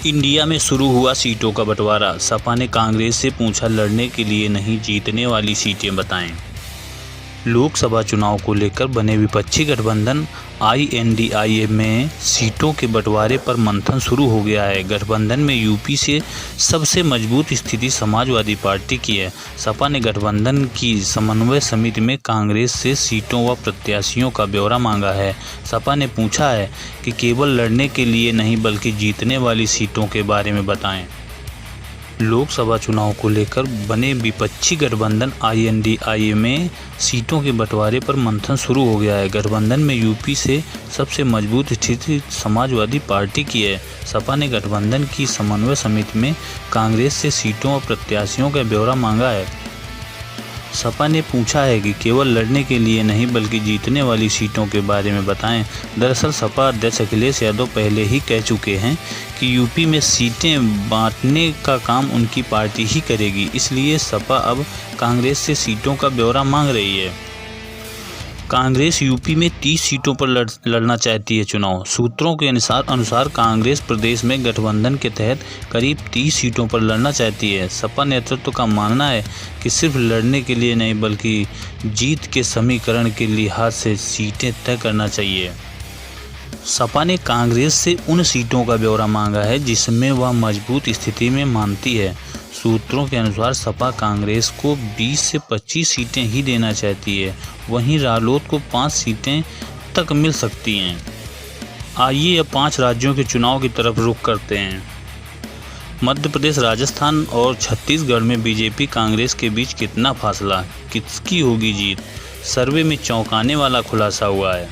India में शुरू हुआ सीटों का बंटवारा। सपा ने कांग्रेस से पूछा, लड़ने के लिए नहीं, जीतने वाली सीटें बताएं। लोकसभा चुनाव को लेकर बने विपक्षी गठबंधन INDIA में सीटों के बंटवारे पर मंथन शुरू हो गया है। गठबंधन में यूपी से सबसे मजबूत स्थिति समाजवादी पार्टी की है। सपा ने गठबंधन की समन्वय समिति में कांग्रेस से सीटों व प्रत्याशियों का ब्यौरा मांगा है। सपा ने पूछा है कि केवल लड़ने के लिए नहीं बल्कि जीतने वाली सीटों के बारे में बताएं। लोकसभा चुनाव को लेकर बने विपक्षी गठबंधन INDIA में सीटों के बंटवारे पर मंथन शुरू हो गया है। गठबंधन में यूपी से सबसे मजबूत स्थिति समाजवादी पार्टी की है। सपा ने गठबंधन की समन्वय समिति में कांग्रेस से सीटों और प्रत्याशियों का ब्यौरा मांगा है। सपा ने पूछा है कि केवल लड़ने के लिए नहीं बल्कि जीतने वाली सीटों के बारे में बताएं। दरअसल सपा अध्यक्ष अखिलेश यादव पहले ही कह चुके हैं कि यूपी में सीटें बांटने का काम उनकी पार्टी ही करेगी, इसलिए सपा अब कांग्रेस से सीटों का ब्यौरा मांग रही है। कांग्रेस यूपी में 30 सीटों पर लड़ना चाहती है चुनाव। सूत्रों के अनुसार कांग्रेस प्रदेश में गठबंधन के तहत करीब 30 सीटों पर लड़ना चाहती है। सपा नेतृत्व का मानना है कि सिर्फ लड़ने के लिए नहीं बल्कि जीत के समीकरण के लिहाज से सीटें तय करना चाहिए। सपा ने कांग्रेस से उन सीटों का ब्यौरा मांगा है जिसमें वह मजबूत स्थिति में मानती है। सूत्रों के अनुसार सपा कांग्रेस को 20 से 25 सीटें ही देना चाहती है, वहीं रालोद को 5 सीटें तक मिल सकती हैं। आइए अब 5 राज्यों के चुनाव की तरफ रुख करते हैं। मध्य प्रदेश, राजस्थान और छत्तीसगढ़ में बीजेपी कांग्रेस के बीच कितना फासला, किसकी होगी जीत? सर्वे में चौंकाने वाला खुलासा हुआ है।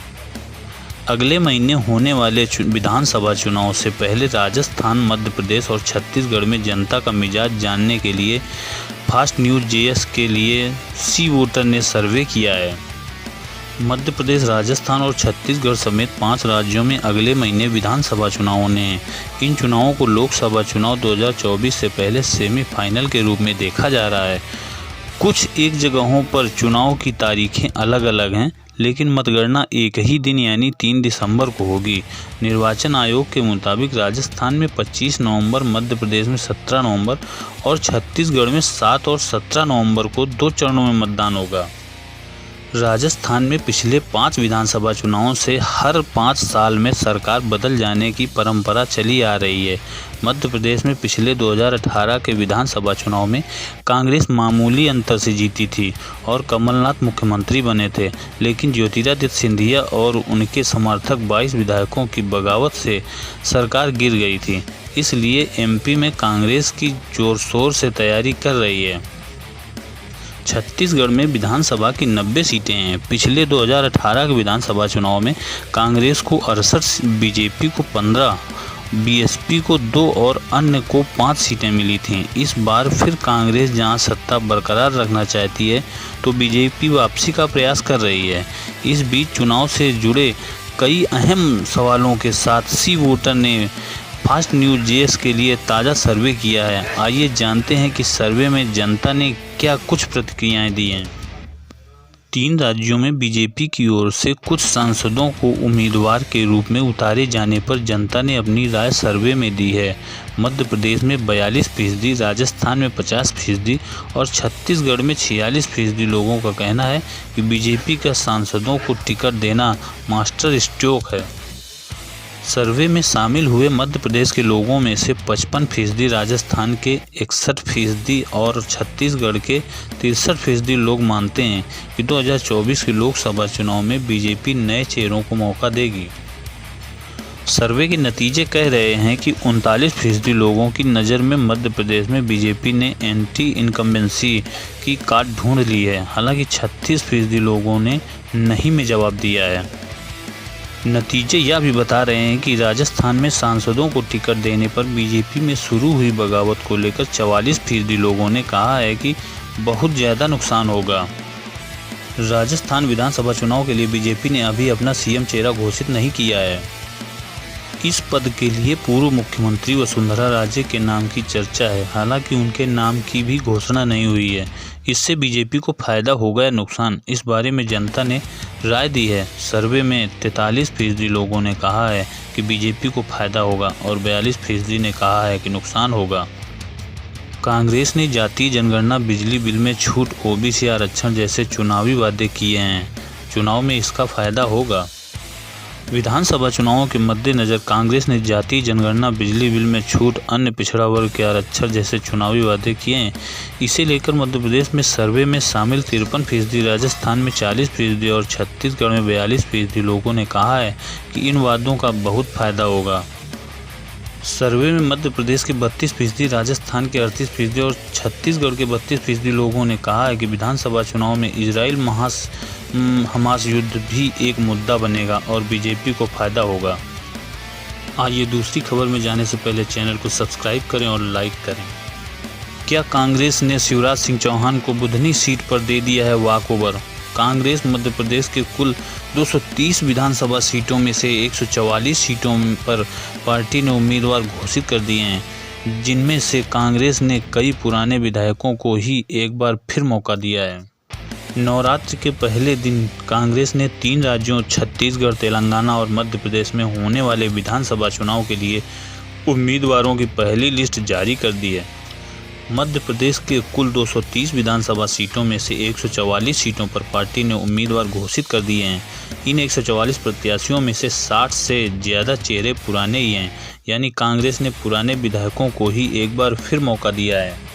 अगले महीने होने वाले विधानसभा चुनाव से पहले राजस्थान, मध्य प्रदेश और छत्तीसगढ़ में जनता का मिजाज जानने के लिए फास्ट न्यूज़ JS के लिए सी वोटर ने सर्वे किया है। मध्य प्रदेश, राजस्थान और छत्तीसगढ़ समेत 5 राज्यों में अगले महीने विधानसभा चुनाव होने हैं। इन चुनावों को लोकसभा चुनाव 2024 से पहले सेमीफाइनल के रूप में देखा जा रहा है। कुछ एक जगहों पर चुनाव की तारीखें अलग अलग हैं, लेकिन मतगणना एक ही दिन यानी 3 दिसंबर को होगी। निर्वाचन आयोग के मुताबिक राजस्थान में 25 नवंबर, मध्य प्रदेश में 17 नवंबर और छत्तीसगढ़ में 7 और 17 नवंबर को 2 चरणों में मतदान होगा। राजस्थान में पिछले 5 विधानसभा चुनावों से हर 5 साल में सरकार बदल जाने की परंपरा चली आ रही है। मध्य प्रदेश में पिछले 2018 के विधानसभा चुनाव में कांग्रेस मामूली अंतर से जीती थी और कमलनाथ मुख्यमंत्री बने थे, लेकिन ज्योतिरादित्य सिंधिया और उनके समर्थक 22 विधायकों की बगावत से सरकार गिर गई थी। इसलिए MP में कांग्रेस की जोर शोर से तैयारी कर रही है। छत्तीसगढ़ में विधानसभा की 90 सीटें हैं। पिछले 2018 के विधानसभा चुनाव में कांग्रेस को 68, बीजेपी को 15, BSP को 2 और अन्य को 5 सीटें मिली थीं। इस बार फिर कांग्रेस जहां सत्ता बरकरार रखना चाहती है तो बीजेपी वापसी का प्रयास कर रही है। इस बीच चुनाव से जुड़े कई अहम सवालों के साथ सी वोटर ने फास्ट न्यूज़ JS के लिए ताज़ा सर्वे किया है। आइए जानते हैं कि सर्वे में जनता ने क्या कुछ प्रतिक्रियाएं दी हैं। 3 राज्यों में बीजेपी की ओर से कुछ सांसदों को उम्मीदवार के रूप में उतारे जाने पर जनता ने अपनी राय सर्वे में दी है। मध्य प्रदेश में 42%, राजस्थान में 50% और छत्तीसगढ़ में 46% लोगों का कहना है कि बीजेपी के सांसदों को टिकट देना मास्टर स्ट्रोक है। सर्वे में शामिल हुए मध्य प्रदेश के लोगों में से 55%, राजस्थान के 61% और छत्तीसगढ़ के 63% लोग मानते हैं कि 2024 के लोकसभा चुनाव में बीजेपी नए चेहरों को मौका देगी। सर्वे के नतीजे कह रहे हैं कि 39% लोगों की नज़र में मध्य प्रदेश में बीजेपी ने एंटी इनकम्बेंसी की काट ढूंढ ली है। हालांकि 36% लोगों ने नहीं में जवाब दिया है। नतीजे यह भी बता रहे हैं कि राजस्थान में सांसदों को टिकट देने पर बीजेपी में शुरू हुई बगावत को लेकर 44% लोगों ने कहा है कि बहुत ज़्यादा नुकसान होगा। राजस्थान विधानसभा चुनाव के लिए बीजेपी ने अभी अपना CM चेहरा घोषित नहीं किया है। इस पद के लिए पूर्व मुख्यमंत्री वसुंधरा राजे के नाम की चर्चा है, हालांकि उनके नाम की भी घोषणा नहीं हुई है। इससे बीजेपी को फायदा होगा या नुकसान, इस बारे में जनता ने राय दी है। सर्वे में 43% लोगों ने कहा है कि बीजेपी को फायदा होगा और 42% ने कहा है कि नुकसान होगा। कांग्रेस ने जातीय जनगणना, बिजली बिल में छूट, ओबीसी आरक्षण जैसे चुनावी वादे किए हैं। चुनाव में इसका फायदा होगा। विधानसभा चुनावों के मद्देनज़र कांग्रेस ने जातीय जनगणना, बिजली बिल में छूट, अन्य पिछड़ा वर्ग के आरक्षण जैसे चुनावी वादे किए हैं। इसे लेकर मध्य प्रदेश में सर्वे में शामिल 53%, राजस्थान में 40% और छत्तीसगढ़ में 42% लोगों ने कहा है कि इन वादों का बहुत फायदा होगा। सर्वे में मध्य प्रदेश के 32%, राजस्थान के 38% और छत्तीसगढ़ के 32% लोगों ने कहा है कि विधानसभा चुनाव में इजराइल हमास युद्ध भी एक मुद्दा बनेगा और बीजेपी को फायदा होगा। आइए दूसरी खबर में जाने से पहले चैनल को सब्सक्राइब करें और लाइक करें। क्या कांग्रेस ने शिवराज सिंह चौहान को बुधनी सीट पर दे दिया है वॉकओवर? कांग्रेस मध्य प्रदेश के कुल 230 विधानसभा सीटों में से 144 सीटों पर पार्टी ने उम्मीदवार घोषित कर दिए हैं, जिनमें से कांग्रेस ने कई पुराने विधायकों को ही एक बार फिर मौका दिया है। नवरात्र के पहले दिन कांग्रेस ने 3 राज्यों छत्तीसगढ़, तेलंगाना और मध्य प्रदेश में होने वाले विधानसभा चुनाव के लिए उम्मीदवारों की पहली लिस्ट जारी कर दी है। मध्य प्रदेश के कुल 230 विधानसभा सीटों में से 144 सीटों पर पार्टी ने उम्मीदवार घोषित कर दिए हैं। इन 144 प्रत्याशियों में से 60 से ज़्यादा चेहरे पुराने ही हैं, यानी कांग्रेस ने पुराने विधायकों को ही एक बार फिर मौका दिया है।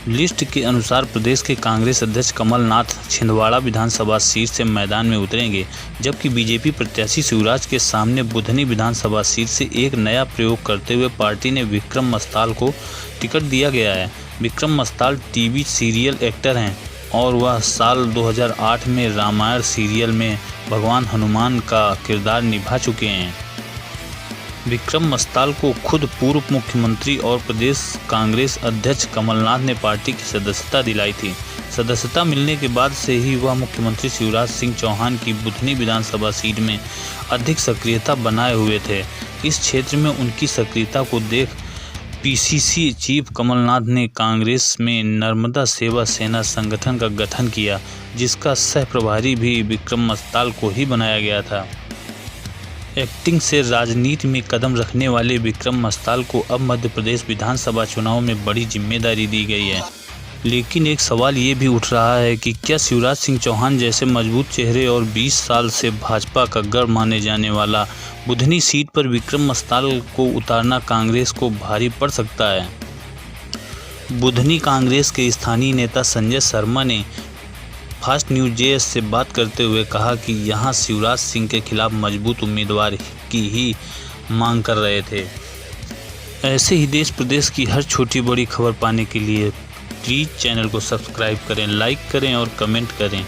लिस्ट के अनुसार प्रदेश के कांग्रेस अध्यक्ष कमलनाथ छिंदवाड़ा विधानसभा सीट से मैदान में उतरेंगे, जबकि बीजेपी प्रत्याशी शिवराज के सामने बुधनी विधानसभा सीट से एक नया प्रयोग करते हुए पार्टी ने विक्रम मस्ताल को टिकट दिया गया है। विक्रम मस्ताल टीवी सीरियल एक्टर हैं और वह साल 2008 में रामायण सीरियल में भगवान हनुमान का किरदार निभा चुके हैं। विक्रम मस्ताल को खुद पूर्व मुख्यमंत्री और प्रदेश कांग्रेस अध्यक्ष कमलनाथ ने पार्टी की सदस्यता दिलाई थी। सदस्यता मिलने के बाद से ही वह मुख्यमंत्री शिवराज सिंह चौहान की बुधनी विधानसभा सीट में अधिक सक्रियता बनाए हुए थे। इस क्षेत्र में उनकी सक्रियता को देख पीसीसी चीफ कमलनाथ ने कांग्रेस में नर्मदा सेवा सेना संगठन का गठन किया, जिसका सह प्रभारी भी विक्रम मस्ताल को ही बनाया गया था। एक्टिंग से राजनीति में कदम रखने वाले विक्रम मस्ताल को अब मध्य प्रदेश विधानसभा चुनाव में बड़ी जिम्मेदारी दी गई है। लेकिन एक सवाल ये भी उठ रहा है कि क्या शिवराज सिंह चौहान जैसे मजबूत चेहरे और 20 साल से भाजपा का गढ़ माने जाने वाला बुधनी सीट पर विक्रम मस्ताल को उतारना कांग्रेस को भारी पड़ सकता है? बुधनी कांग्रेस के स्थानीय नेता संजय शर्मा ने फास्ट न्यूज JS से बात करते हुए कहा कि यहां शिवराज सिंह के खिलाफ मजबूत उम्मीदवार की ही मांग कर रहे थे। ऐसे ही देश प्रदेश की हर छोटी बड़ी खबर पाने के लिए प्लीज़ चैनल को सब्सक्राइब करें, लाइक करें और कमेंट करें।